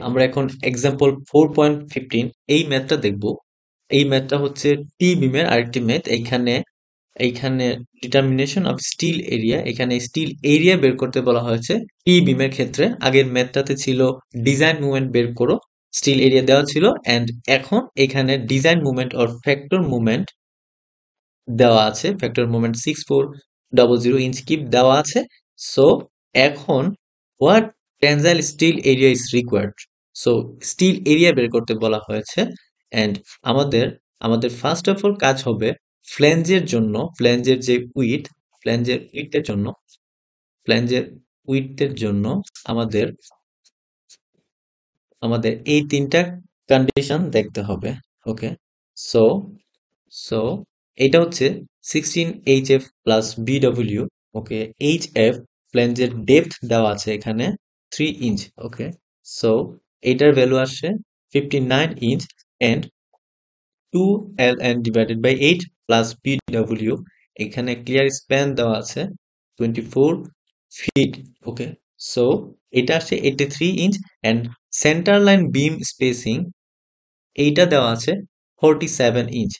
আমরা এখন এক্সাম্পল 4.15 এই ম্যাথটা দেখব। এই ম্যাথটা হচ্ছে টি বিমের আরেকটি ম্যাথ। এইখানে এইখানে ডিটারমিনেশন অফ স্টিল এরিয়া, এখানে স্টিল এরিয়া বের করতে বলা হয়েছে টি বিমের ক্ষেত্রে। আগের ম্যাথটাতে ছিল ডিজাইন মুভমেন্ট বের করো, স্টিল এরিয়া দেওয়া ছিল। এন্ড এখন এখানে design movement or factor movement দেওয়া আছে, ফ্যাক্টর মুভমেন্ট 6400 ইঞ্চ কিপ দেওয়া আছে। সো এখন what tensile steel area is required. So steel area বের করতে বলা হয়েছে। এন্ড আমাদের আমাদের ফার্স্ট অফ অল কাজ হবে ফ্ল্যাঞ্জের জন্য, ফ্ল্যাঞ্জের যে উইথ, ফ্ল্যাঞ্জের উইথের জন্য, ফ্ল্যাঞ্জের উইথের জন্য আমাদের আমাদের এই তিনটা কন্ডিশন দেখতে হবে। ওকে, সো সো এটা হচ্ছে 16HF plus BW। Okay, HF ফ্ল্যাঞ্জের ডেপথ দেওয়া আছে এখানে 3 ইঞ্চ। ওকে, সো এটার ভ্যালু আসছে 59 inch. And 2ln divided by 8 plus BW, এখানে ক্লিয়ার স্প্যান দেওয়া আছে 24 ফিট। ওকে, সো এটা আসছে 83 inch. And centre line beam spacing এইটা দেওয়া আছে 47 inch,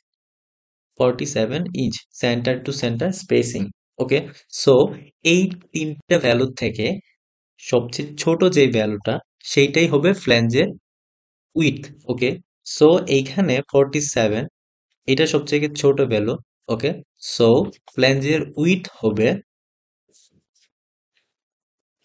47 inch centre to centre spacing. Okay, so এই তিনটা ভ্যালু থেকে সবচেয়ে ছোট যে ভ্যালুটা সেইটাই হবে ফ্ল্যাঞ্জের উইথ। ওকে, সো এইখানে 47, এটা সবচেয়ে ছোট ভ্যালু। ওকে, সো ফ্ল্যাঞ্জের উইথ হবে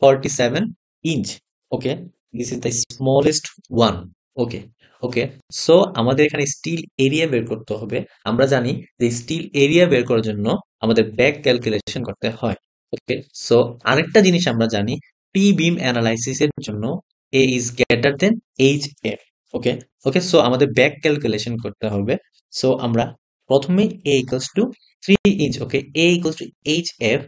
47 inch. Okay, this is the smallest one. Okay, okay, so আমাদের এখানে স্টিল এরিয়া বের করতে হবে। আমরা জানি যে স্টিল এরিয়া বের করার জন্য আমাদের ব্যাক ক্যালকুলেশন করতে হয়। ওকে, সো আরেকটা জিনিস আমরা জানি, টি বিম অ্যানালাইসিস এর জন্য a is greater than H F. Okay, okay, so আমাদের ব্যাক ক্যালকুলেশন করতে হবে। সো আমরা প্রথমে a equals to 3 inch. Okay, a equals to H F,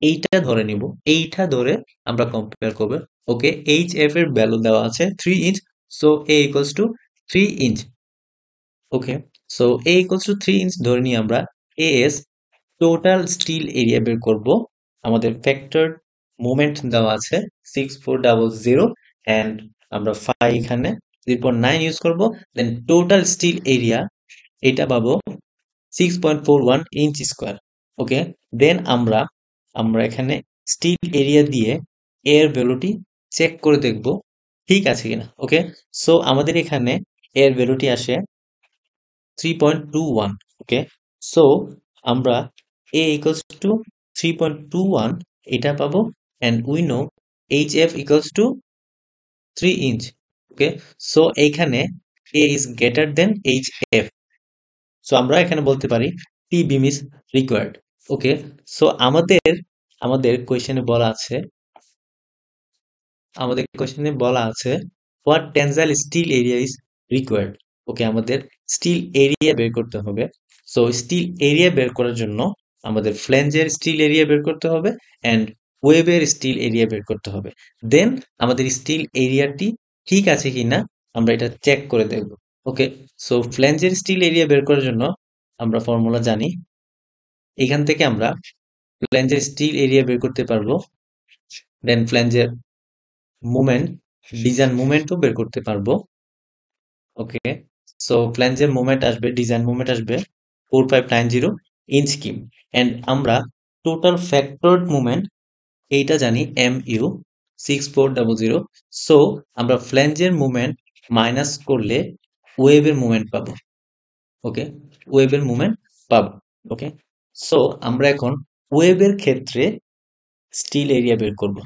এইটা ধরে নিব, এইটা ধরে আমরা কম্পেয়ার করব। ওকে, এইচ এফ এর ভ্যালু দেওয়া আছে 3 inch. So a equals to 3 inch. Okay, so a equals to 3 inch ধরে নিয়ে আমরা এস টোটাল স্টিল এরিয়া বের করব। আমাদের ফ্যাক্টর মোমেন্ট দেওয়া আছে 6400। এন্ড আমরা ফাই এখানে 0.9 ইউজ করব। দেন টোটাল স্টিল এরিয়া এটা পাবো 6.41 ইঞ্চ স্কোয়ার। ওকে, দেন আমরা আমরা এখানে স্টিল এরিয়া দিয়ে এর ভ্যালুটি চেক করে দেখব ঠিক আছে কিনা। ওকে, সো আমাদের এখানে এর ভ্যালুটি আসে 3.21। ওকে, সো আমরা a equals to 3.21 এটা পাবো। and we know hf equals to 3 inch। Okay, so এইখানে a is greater than hf। So আমরা এখানে বলতে পারি t beam is required। Okay, so আমাদের আমাদের কোয়েশ্চেনে বলা আছে, আমাদের কোয়েশ্চেনে বলা আছে what tensile steel area is required. Okay, আমাদের স্টিল এরিয়া বের করতে হবে। সো স্টিল এরিয়া বের করার জন্য আমাদের ফ্ল্যাঞ্জের স্টিল এরিয়া বের করতে হবে এন্ড ওয়েবের স্টিল এরিয়া বের করতে হবে। দেন আমাদের স্টিল এরিয়াটি ঠিক আছে কিনা আমরা এটা চেক করে দেখব। ওকে, সো ফ্ল্যাঞ্জের স্টিল এরিয়া বের করার জন্য আমরা ফর্মুলা জানি। এখান থেকে আমরা ফ্ল্যাঞ্জের স্টিল এরিয়া বের করতে পারবো। দেন ফ্ল্যাঞ্জের মুভমেন্ট, ডিজাইন মুভমেন্টও বের করতে পারবো। ওকে, সো ফ্ল্যাঞ্জের মুভমেন্ট আসবে, ডিজাইন মুভমেন্ট আসবে 4590 ইঞ্চ কিপ। এন্ড আমরা টোটাল ফ্যাক্টরড মুভমেন্ট এইটা জানি MU 6400। সো আমরা ফ্ল্যাঞ্জের মুভমেন্ট মাইনাস করলে ওয়েভের মুভমেন্ট পাবো। ওকে, ওয়েভের মুভমেন্ট পাবো। ওকে, সো আমরা এখন ওয়েভের ক্ষেত্রে স্টিল এরিয়া বের করব।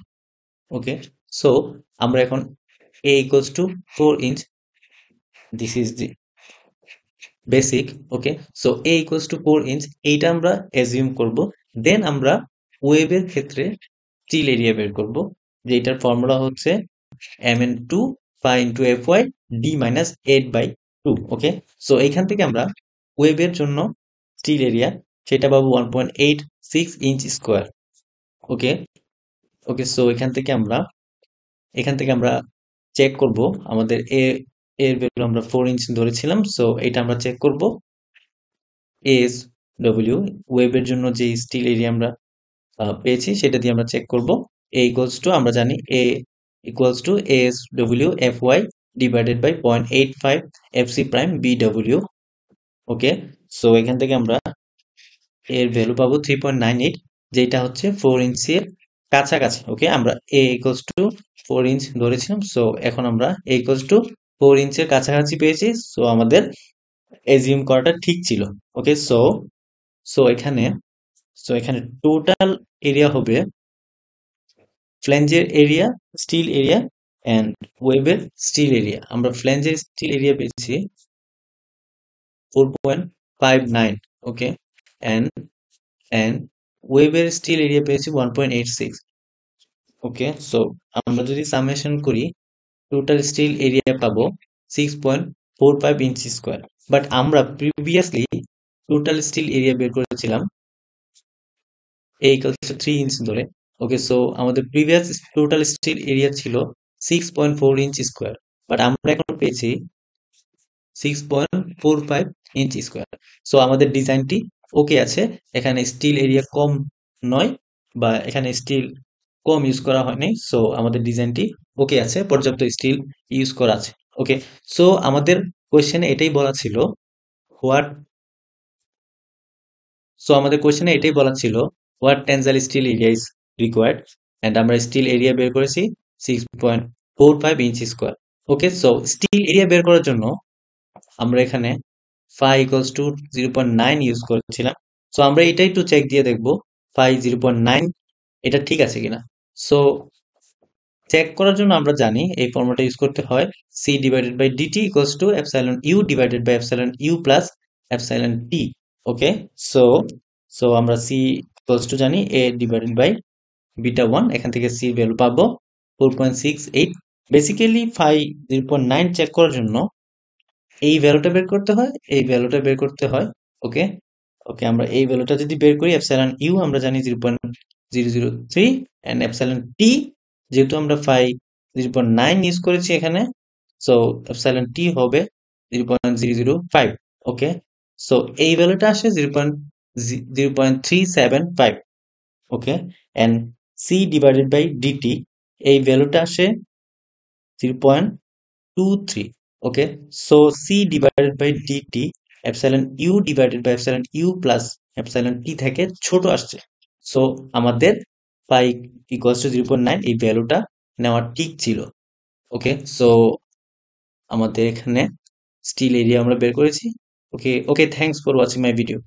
ওকে, সো আমরা এখন a equals to 4 inch, this is the basic। Okay, so a equals to 4 inch এইটা আমরা অ্যাজিউম করব। দেন আমরা ওয়েভের ক্ষেত্রে স্টিল এরিয়া বের করব, যে এটার ফর্মুলা হচ্ছে mn2 phi into fy d minus 8/2। ওকে, সো এইখান থেকে আমরা ওয়েভের জন্য স্টিল এরিয়া সেটা পাবো 1.86 ইঞ্চ স্কোয়ার। ওকে, ওকে, সো এখান থেকে আমরা চেক করব আমাদের এর ভ্যালু আমরা 4 ইঞ্চ ধরেছিলাম। সো এটা আমরা চেক করব এস ডব্লিউ ওয়েবের জন্য যে স্টিল এরিয়া আমরা পেয়েছি সেটা দিয়ে আমরা চেক করব। এ ইকুয়ালস টু আমরা জানি এ equals to ASW FY divided by 0.85 FC prime BW. Okay, so এখান থেকে আমরা এর ভ্যালু পাবো 3.98, যেটা হচ্ছে 4 ইঞ্চের কাছাকাছি। ওকে, আমরা এ ইকুয়ালস টু 4 ইঞ্চ ধরেছিলাম, সো এখন আমরা এ ইকুয়ালস টু 4 ইঞ্চের কাছাকাছি পেয়েছি। সো আমাদের এজিউম করাটা ঠিক ছিল। ওকে, সো সো এখানে এখানে টোটাল এরিয়া হবে ফ্ল্যাঞ্জের এরিয়া, স্টিল এরিয়া এন্ড ওয়েবের স্টিল এরিয়া। আমরা ফ্ল্যাঞ্জের স্টিল এরিয়া পেয়েছি 4.59, ওকে, এন্ড এন্ড ওয়েবের স্টিল এরিয়া পেয়েছি 1.86। ওকে, সো আমরা যদি সামেশন করি টোটাল স্টিল এরিয়া পাবো 6.45 ইঞ্চি স্কোয়ার। বাট আমরা প্রিভিয়াসলি টোটাল স্টিল এরিয়া বের করেছিলাম এ ইকুয়ালস টু 3 ইঞ্চ ধরে। ওকে, সো আমাদের প্রিভিয়াস টোটাল স্টিল এরিয়া ছিল 6.4 ইঞ্চ স্কোয়ার, বাট আমরা এখন পেয়েছি 6.45 ইঞ্চ স্কোয়ার। সো আমাদের ডিজাইনটি ওকে আছে, এখানে স্টিল এরিয়া কম নয় বা এখানে স্টিল কম ইউজ করা হয়নি। সো আমাদের ডিজাইনটি ওকে আছে, পর্যাপ্ত স্টিল ইউজ করা আছে। ওকে, সো আমাদের কোয়েশ্চেনে এটাই বলা ছিল হোয়াট আমাদের কোয়েশ্চেনে এটাই বলা ছিল what tensile steel area is required, and আমরা স্টিল এরিয়া বের করেছি 6.45 inch square. Okay, so steel area বের করার জন্য আমরা এখানে ফাই ইকুয়ালস টু 0.9 ইউজ করেছিলাম। সো আমরা এটাই একটু চেক দিয়ে দেখবো ফাই 0.9 এটা ঠিক আছে কিনা। সো চেক করার জন্য আমরা জানি এই ফর্মুলাটা ইউজ করতে হয় C divided by DT equals to epsilon you divided by epsilon you plus epsilon T. Okay, so আমরা সি ইকুয়ালস টু জানি এ ডিভাইডেড বাই বিটা 1, এখান থেকে সি ভ্যালু পাবো 4.68। বেসিক্যালি ফাই 0.9 চেক করার জন্য এই ভ্যালুটা বের করতে হয়, এই ভ্যালুটা বের করতে হয়। ওকে, আমরা এই ভ্যালুটা যদি বের করি এপসাইলন ইউ আমরা জানি 0.003 এন্ড এপসাইলন টি যেহেতু আমরা ফাই 0.9 ইউজ করেছি এখানে, সো এপসাইলন টি হবে 0.005। ওকে, সো এই ভ্যালুটা আসে 0.375। Okay, and c divided by dt এই ভ্যালুটা আসে 0.23। Okay, so c divided by dt epsilon you divided by epsilon you plus epsilon t থেকে ছোট আসছে। সো আমাদের পাই ইকুয়ালস টু 0.9 এই ভ্যালুটা নেওয়া ঠিক ছিল। ওকে, সো আমাদের এখানে স্টিল এরিয়া আমরা বের করেছি। Okay, thanks for watching my video.